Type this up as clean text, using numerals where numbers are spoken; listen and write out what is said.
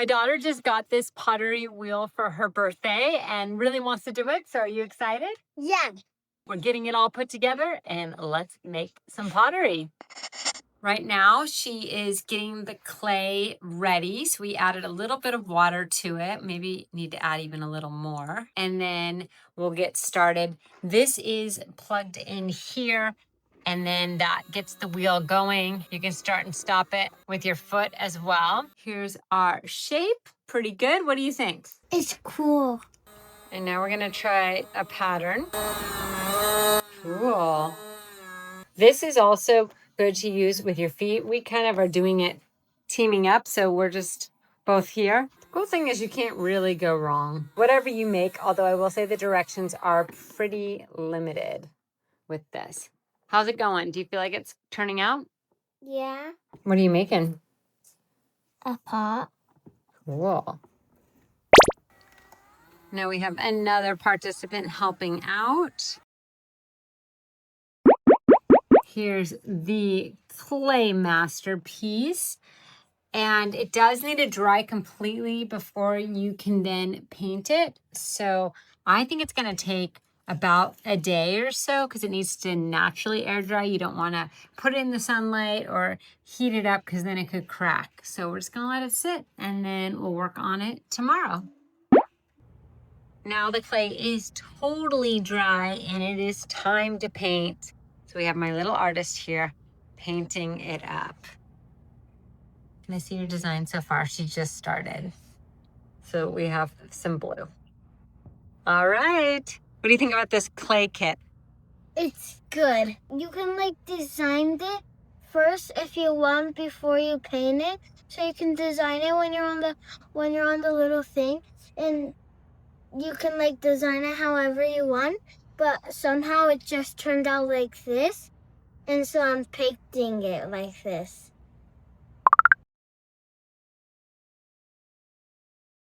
My daughter just got this pottery wheel for her birthday and really wants to do it. So are you excited? Yeah. We're getting it all put together and let's make some pottery. Right now, she is getting the clay ready. So we added a little bit of water to it. Maybe need to add even a little more. And then we'll get started. This is plugged in here. And then that gets the wheel going. You can start and stop it with your foot as well. Here's our shape. Pretty good. What do you think? It's cool. And now we're gonna try a pattern. Cool. This is also good to use with your feet. We kind of are doing it teaming up, so we're just both here. The cool thing is you can't really go wrong. Whatever you make, although I will say the directions are pretty limited with this. How's it going? Do you feel like it's turning out? Yeah. What are you making? A pot. Cool. Now we have another participant helping out. Here's the clay masterpiece. And it does need to dry completely before you can then paint it. So I think it's gonna take about a day or so because it needs to naturally air dry. You don't wanna put it in the sunlight or heat it up because then it could crack. So we're just gonna let it sit and then we'll work on it tomorrow. Now the clay is totally dry and it is time to paint. So we have my little artist here painting it up. Can I see your design so far? She just started. So we have some blue. All right. What do you think about this clay kit? It's good. You can like design it first if you want before you paint it. So you can design it when you're on the little thing, and you can like design it however you want. But somehow it just turned out like this, and so I'm painting it like this.